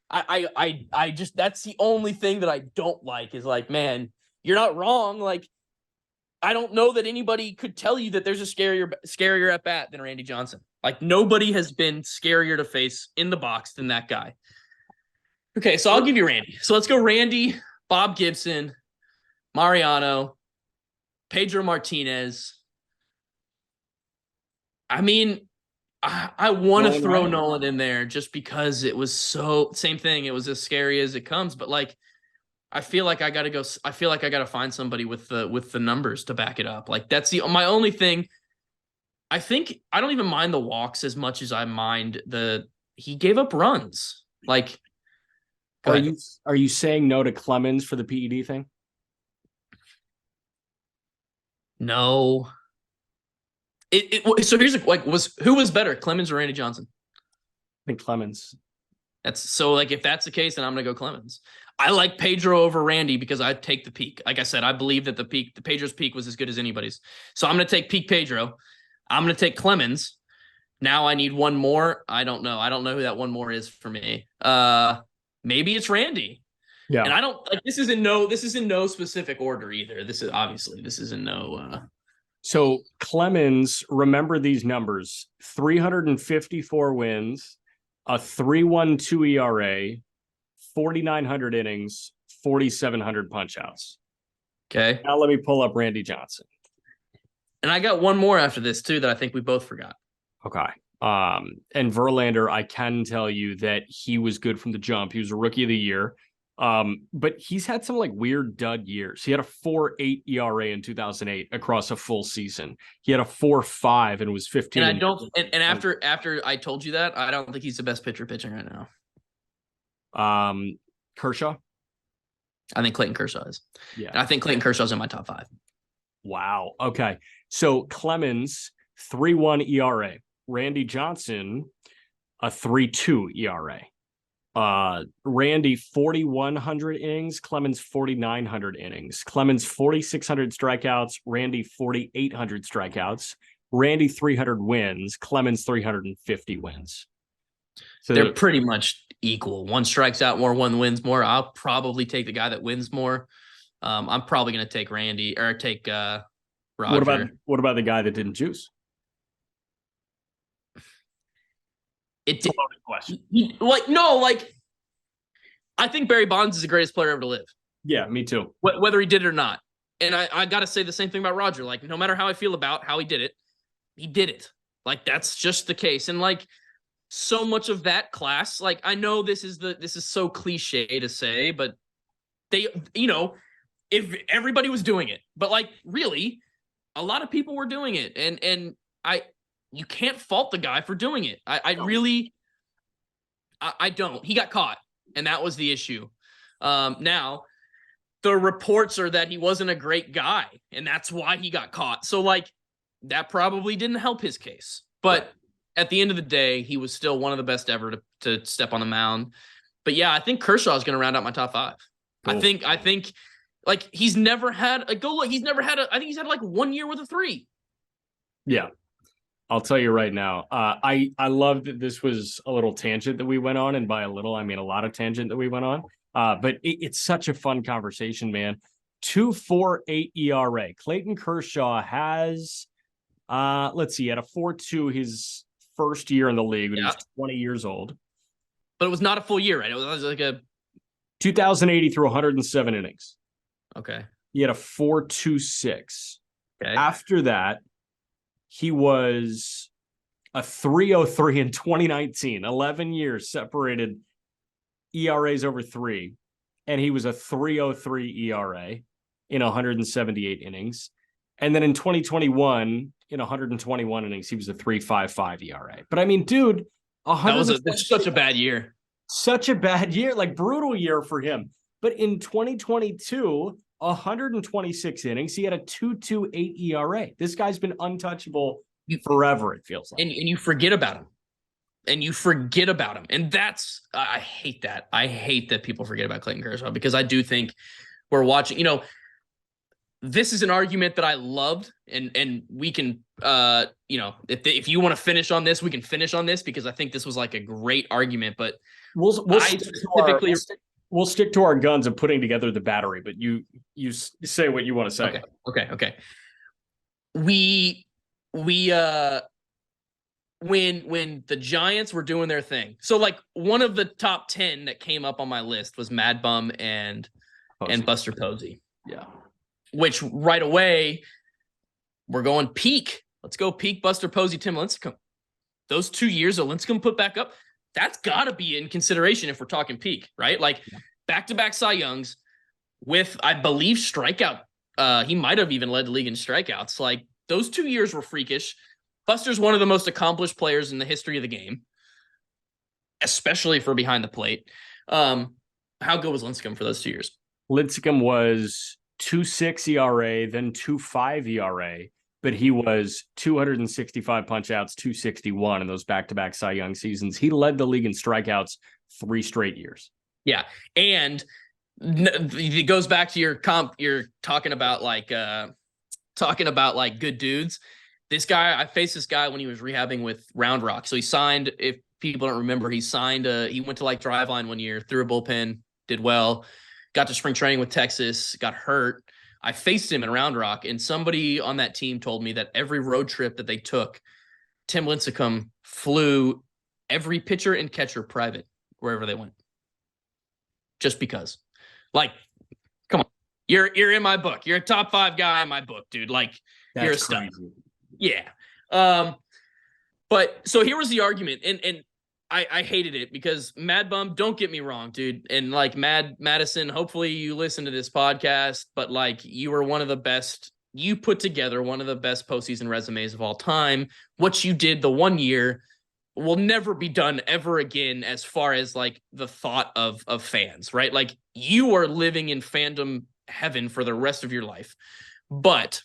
I just, that's the only thing that I don't like is like, man, you're not wrong. Like, I don't know that anybody could tell you that there's a scarier at bat than Randy Johnson. Like nobody has been scarier to face in the box than that guy. Okay, so I'll give you Randy. So let's go Randy, Bob Gibson, Mariano, Pedro Martinez. I mean, I want to throw Nolan in there just because it was so same thing. It was as scary as it comes, but like I feel like I got to find somebody with the numbers to back it up. Like that's my only thing. I think I don't even mind the walks as much as I mind he gave up runs. Like are you saying no to Clemens for the PED thing? No. So here's who was better, Clemens or Randy Johnson? I think Clemens. That's so like if that's the case, then I'm gonna go Clemens. I like Pedro over Randy because I take the peak. Like I said, I believe that the Pedro's peak was as good as anybody's. So I'm gonna take peak Pedro. I'm gonna take Clemens. Now I need one more. I don't know. I don't know who that one more is for me. Maybe it's Randy. Yeah. And I don't like this is in no specific order either. This is in no So Clemens, remember these numbers: 354 wins, a 3.12 ERA, 4,900 innings, 4,700 punchouts. Okay. Now let me pull up Randy Johnson. And I got one more after this too that I think we both forgot. Okay. And Verlander, I can tell you that he was good from the jump. He was a rookie of the year. But he's had some like weird dud years. He had a 4.8 ERA in 2008 across a full season. He had a 4.5 and was 15. And I don't. And after I told you that, I don't think he's the best pitcher pitching right now. Kershaw. I think Clayton Kershaw is. Yeah. And I think Clayton Kershaw's in my top 5. Wow. Okay. So Clemens 3.1 ERA. Randy Johnson a 3.2 ERA. Randy 4,100 innings, Clemens 4,900 innings. Clemens 4,600 strikeouts, Randy 4,800 strikeouts. Randy 300 wins, Clemens 350 wins. So they're pretty much equal. One strikes out more, one wins more. I'll probably take the guy that wins more. I'm probably going to take Randy or take Roger. What about the guy that didn't juice? It's a loaded question. I think Barry Bonds is the greatest player ever to live. Yeah, me too. Whether he did it or not. And I got to say the same thing about Roger. Like, no matter how I feel about how he did it, he did it. Like, that's just the case. And like, so much of that class, like, I know this is so cliche to say, but they, if everybody was doing it, but like, really, a lot of people were doing it. And you can't fault the guy for doing it. I don't. He got caught, and that was the issue. Now, the reports are that he wasn't a great guy, and that's why he got caught. So, like, that probably didn't help his case. But at the end of the day, he was still one of the best ever to step on the mound. But, yeah, I think Kershaw is going to round out my top 5. Cool. I think, like, he's never had a go. He's never had I think he's had, like, 1 year with a 3. Yeah. I'll tell you right now, I love that this was a little tangent that we went on, and by a little, I mean a lot of tangent that we went on. But it's such a fun conversation, man. 2.48 ERA. Clayton Kershaw has, let's see, had a 4.2 his first year in the league when he was 20 years old. But it was not a full year, right? It was like a 2080 through 107 innings. Okay. He had a 4.26. Okay. After that, he was a 3.03 in 2019, 11 years separated ERAs over 3. And he was a 3.03 ERA in 178 innings. And then in 2021, in 121 innings, he was a 3.55 ERA. But I mean, dude, That's such a bad year. Such a bad year, like brutal year for him. But in 2022, 126 innings, he had a 2.28 ERA. This guy's been untouchable forever, it feels like. And you forget about him. And that's, I hate that. I hate that people forget about Clayton Kershaw, because I do think we're watching, this is an argument that I loved, and we can, if you want to finish on this, we can finish on this, because I think this was like a great argument, but we'll stick to our guns of putting together the battery, but you say what you want to say. Okay. When the Giants were doing their thing. So like one of the top 10 that came up on my list was Mad Bum and Buster Posey. Yeah. Which right away we're going peak. Let's go peak Buster Posey, Tim Lincecum. Those 2 years of Lincecum put back up, that's got to be in consideration if we're talking peak, right? Like back-to-back Cy Youngs with, I believe, strikeout. He might have even led the league in strikeouts. Like those 2 years were freakish. Buster's one of the most accomplished players in the history of the game, especially for behind the plate. How good was Lincecum for those 2 years? Lincecum was 2.6 ERA, then 2.5 ERA, but he was 265 punch-outs, 261 in those back-to-back Cy Young seasons. He led the league in strikeouts 3 straight years. Yeah, and it goes back to your comp. You're talking about like good dudes. This guy, I faced this guy when he was rehabbing with Round Rock. So he signed, if people don't remember, he went to like Driveline one year, threw a bullpen, did well, got to spring training with Texas, got hurt. I faced him in Round Rock, and somebody on that team told me that every road trip that they took, Tim Lincecum flew every pitcher and catcher private wherever they went. Just because. Like, come on. You're in my book. You're a top 5 guy in my book, dude. Like, that's you're a stud. Crazy. Yeah. But so here was the argument, and I hated it because Mad Bum, don't get me wrong, dude. And like Madison, hopefully you listen to this podcast, but like you were one of the best, you put together one of the best postseason resumes of all time. What you did the 1 year will never be done ever again as far as like the thought of fans, right? Like you are living in fandom heaven for the rest of your life. But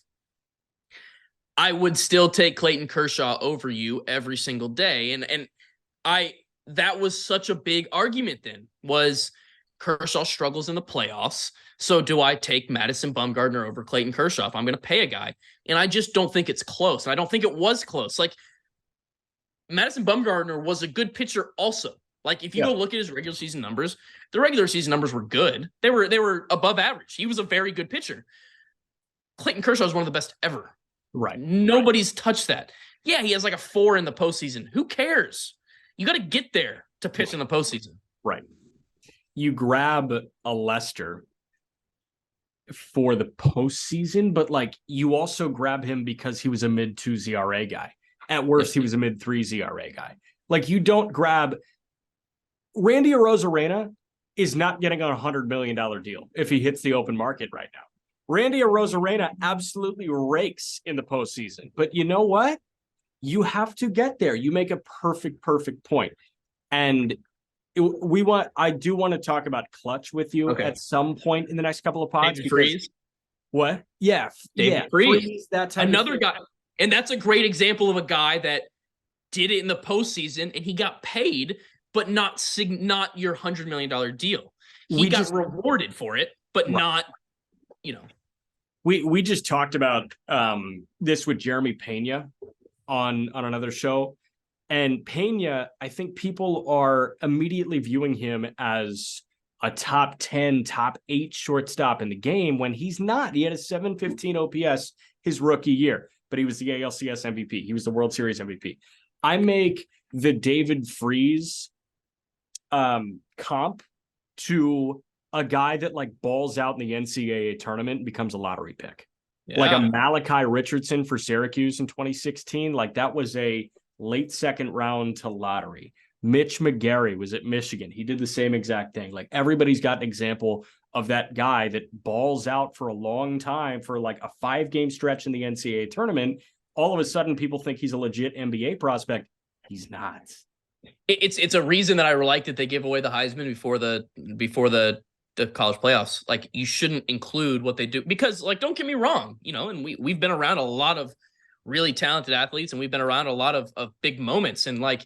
I would still take Clayton Kershaw over you every single day. And that was such a big argument then, was Kershaw struggles in the playoffs. So do I take Madison Bumgarner over Clayton Kershaw if I'm going to pay a guy? And I just don't think it's close. And I don't think it was close. Like Madison Bumgarner was a good pitcher also. Like if you go look at his regular season numbers, the regular season numbers were good. They were above average. He was a very good pitcher. Clayton Kershaw is one of the best ever. Right. Nobody's touched that. Yeah, he has like a 4 in the postseason. Who cares? You got to get there to pitch in the postseason. Right. You grab a Lester for the postseason, but like you also grab him because he was a mid-2 ERA guy. At worst, he was a mid-3 ERA guy. Like you don't grab Randy Arozarena is not getting a $100 million deal if he hits the open market right now. Randy Arozarena absolutely rakes in the postseason. But you know what? You have to get there. You make a perfect point. And I do want to talk about clutch with you at some point in the next couple of pods. David Freese. What? Yeah. David Freese. Freese, that type Another of guy. And that's a great example of a guy that did it in the postseason and he got paid, but not your $100 million deal. He got rewarded for it, but not, We just talked about this with Jeremy Pena on another show. And Pena, I think people are immediately viewing him as a top 10, top 8 shortstop in the game when he's not. He had a 715 OPS his rookie year, but he was the ALCS MVP. He was the World Series MVP. I make the David Freese comp to a guy that like balls out in the NCAA tournament and becomes a lottery pick. Yeah. Like a Malachi Richardson for Syracuse in 2016. Like that was a late second round to lottery. Mitch McGarry was at Michigan. He did the same exact thing. Like everybody's got an example of that guy that balls out for a long time for like a 5-game stretch in the NCAA tournament. All of a sudden, people think he's a legit NBA prospect. He's not. It's a reason that I like that they give away the Heisman before the college playoffs. Like, you shouldn't include what they do because, like, don't get me wrong, and we've been around a lot of really talented athletes and we've been around a lot of big moments, and like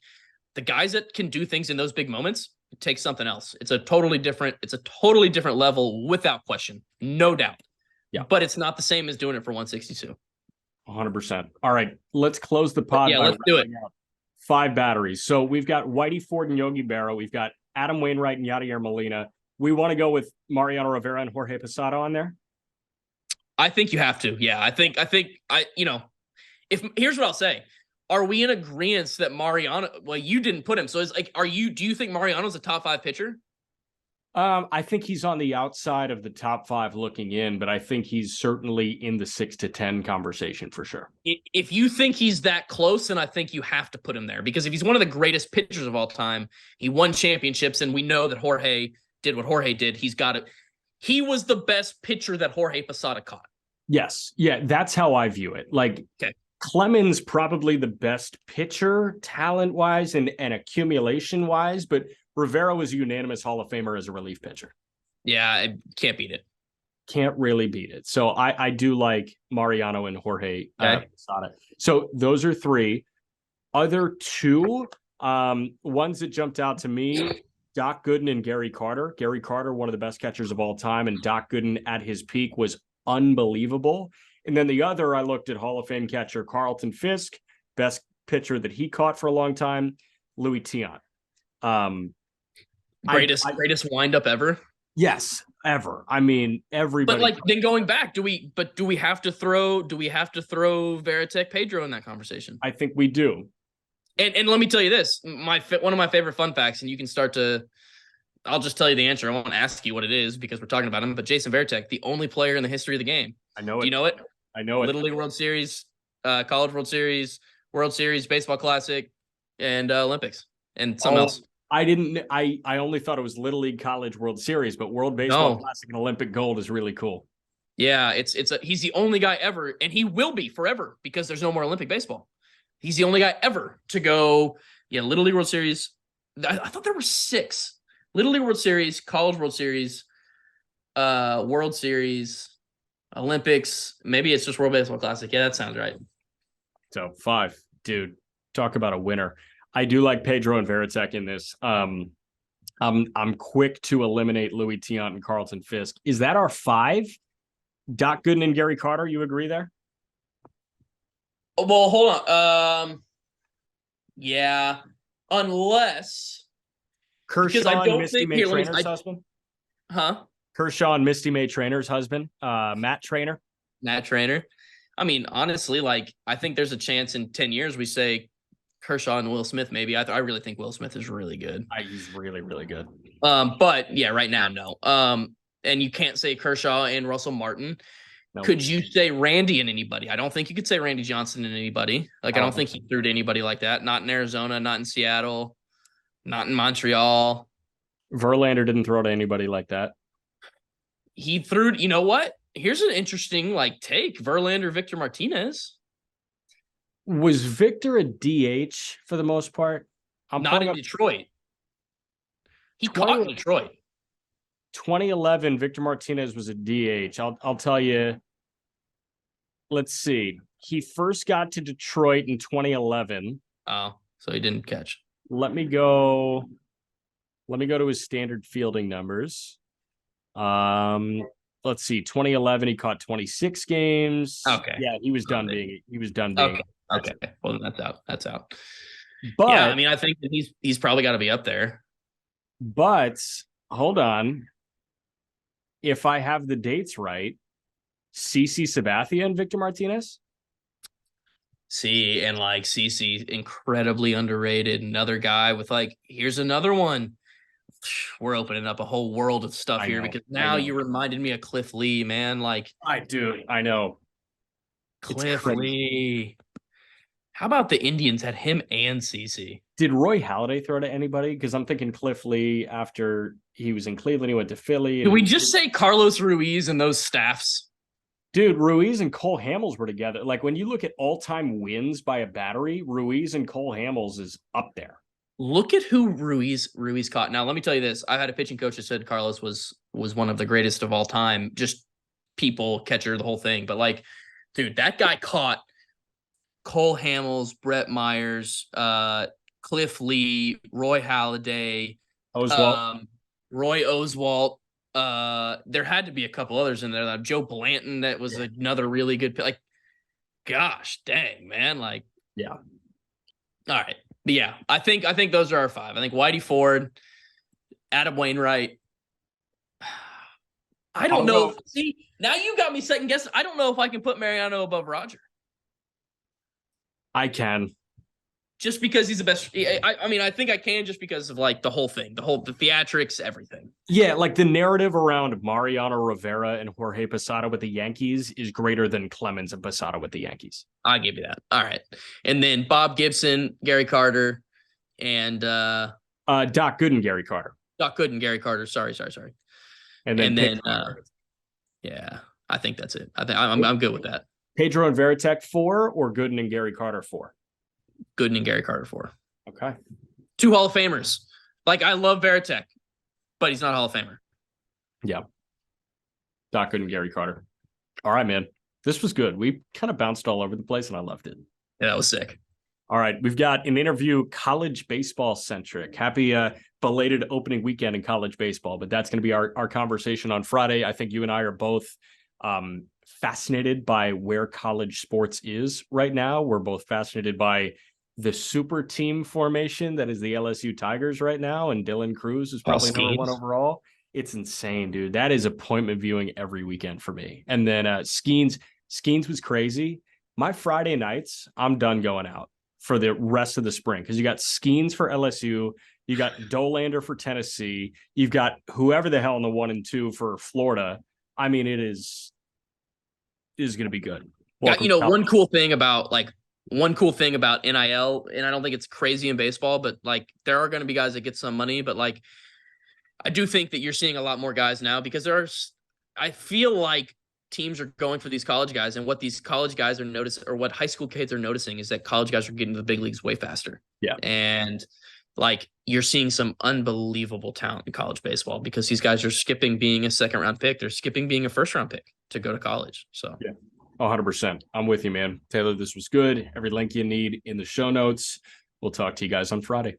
the guys that can do things in those big moments, it takes something else. It's a totally different level without question, no doubt. Yeah, but it's not the same as doing it for 162. 100%. All right, let's close the pod. Yeah, let's do it. 5 batteries. So we've got Whitey Ford and Yogi Berra. We've got Adam Wainwright and Yadier Molina. We want to go with Mariano Rivera and Jorge Posada on there. I think you have to. Yeah, I think if here's what I'll say. Are we in agreement that Mariano? Well, you didn't put him, so it's like, do you think Mariano's a top 5 pitcher? I think he's on the outside of the top 5 looking in, but I think he's certainly in the 6 to 10 conversation for sure. If you think he's that close, then I think you have to put him there, because if he's one of the greatest pitchers of all time, he won championships, and we know that Jorge did what Jorge did. He's got it. He was the best pitcher that Jorge Posada caught. Yes. Yeah, that's how I view it. Like, okay. Clemens probably the best pitcher talent-wise and accumulation-wise, but Rivera was a unanimous Hall of Famer as a relief pitcher. Yeah, I can't beat it. Can't really beat it. So I do like Mariano and Jorge Posada. So those are 3. Other 2, ones that jumped out to me, Doc Gooden and Gary Carter. Gary Carter, one of the best catchers of all time, and Doc Gooden at his peak was unbelievable. And then the other, I looked at Hall of Fame catcher Carlton Fisk, best pitcher that he caught for a long time, Louis Tiant. Greatest windup ever. Yes, ever. I mean, everybody. But like, then going back, do we have to throw Varitek Pedro in that conversation? I think we do. And let me tell you this, one of my favorite fun facts, and you can start to. I'll just tell you the answer. I won't ask you what it is because we're talking about him. But Jason Varitek, the only player in the history of the game. I know it. Do you know it? I know it. Little League World Series, College World Series, Baseball Classic, and Olympics, and something else. I only thought it was Little League, College World Series, but World Baseball Classic and Olympic Gold is really cool. Yeah, he's the only guy ever, and he will be forever because there's no more Olympic baseball. He's the only guy ever to go. Yeah, Little League World Series. I thought there were 6. Little League World Series, College World Series, World Series, Olympics. Maybe it's just World Baseball Classic. Yeah, that sounds right. So 5, dude. Talk about a winner. I do like Pedro and Varitek in this. I'm quick to eliminate Louis Tiant and Carlton Fisk. Is that our 5? Doc Gooden and Gary Carter. You agree there? Well, hold on. Yeah, unless Kershaw and Misty May Trainer's husband. Huh? Kershaw and Misty May Trainer's husband. Matt Trainer. Matt Trainer. I mean, honestly, like, I think there's a chance in 10 years we say Kershaw and Will Smith. Maybe I really think Will Smith is really good. He's really, really good. But yeah, right now, no. And you can't say Kershaw and Russell Martin. Nope. Could you say Randy and anybody? I don't think you could say Randy Johnson and anybody. Like, I don't think he threw to anybody like that. Not in Arizona, not in Seattle, not in Montreal. Verlander didn't throw to anybody like that. He threw, you know what? Here's an interesting take. Verlander, Victor Martinez. Was Victor a DH for the most part? Not in Detroit. He caught in Detroit. 2011, Victor Martinez was a DH. I'll tell you. Let's see. He first got to Detroit in 2011. Oh, so he didn't catch. Let me go to his standard fielding numbers. Let's see. 2011, he caught 26 games. Okay. Yeah, he was done being. Okay. Well, then that's out. But yeah, I mean, I think that he's probably got to be up there. But hold on. If I have the dates right, CC Sabathia and Victor Martinez. And CC, incredibly underrated. Another guy with here's another one. We're opening up a whole world of stuff here because now you reminded me of Cliff Lee, man. I do. I know. Cliff Lee. How about the Indians had him and CC? Did Roy Halladay throw to anybody? Because I'm thinking Cliff Lee after he was in Cleveland, he went to Philly. Did we just say Carlos Ruiz and those staffs? Dude, Ruiz and Cole Hamels were together. Like when you look at all-time wins by a battery, Ruiz and Cole Hamels is up there. Look at who Ruiz caught. Now, let me tell you this. I had a pitching coach that said Carlos was one of the greatest of all time. Just people, catcher, the whole thing. But like, dude, that guy caught Cole Hamels, Brett Myers, Cliff Lee, Roy Halladay, Roy Oswalt. There had to be a couple others in there. Joe Blanton, that was another really good. Like, gosh, dang, man. Like, yeah. All right. But yeah, I think those are our 5. I think Whitey Ford, Adam Wainwright. I don't know. See, now you got me second guessing. I don't know if I can put Mariano above Roger. I can. Just because he's the best. I mean, I think I can just because of like the whole thing, the theatrics, everything. Yeah, like the narrative around Mariano Rivera and Jorge Posada with the Yankees is greater than Clemens and Posada with the Yankees. I'll give you that. All right. And then Bob Gibson, Gary Carter, and Doc Gooden, Gary Carter. Doc Gooden, Gary Carter. Sorry. And then yeah, I think that's it. I think I'm good with that. Pedro and Veritek 4 or Gooden and Gary Carter 4? Gooden and Gary Carter 4. Okay. 2 Hall of Famers. Like, I love Veritek, but he's not a Hall of Famer. Yeah. Doc Gooden and Gary Carter. All right, man. This was good. We kind of bounced all over the place, and I loved it. Yeah, that was sick. All right. We've got an interview, college baseball centric. Happy belated opening weekend in college baseball, but that's going to be our conversation on Friday. I think you and I are both fascinated by where college sports is right now. We're both fascinated by the super team formation that is the LSU Tigers right now, and Dylan Cruz is probably number 1 overall. It's insane, dude. That is appointment viewing every weekend for me. And then Skeens was crazy. My Friday nights, I'm done going out for the rest of the spring because you got Skeens for LSU, you got Dolander for Tennessee, you've got whoever the hell in the 1 and 2 for Florida. I mean, it is going to be good. Welcome, one cool thing about NIL, and I don't think it's crazy in baseball, but like there are going to be guys that get some money, but like I do think that you're seeing a lot more guys now because I feel like teams are going for these college guys, and what these college guys are noticing, or what high school kids are noticing, is that college guys are getting to the big leagues way faster. Yeah. And like you're seeing some unbelievable talent in college baseball because these guys are skipping being a 2nd-round pick. They're skipping being a 1st-round pick to go to college. So yeah, 100%. I'm with you, man. Taylor, this was good. Every link you need in the show notes. We'll talk to you guys on Friday.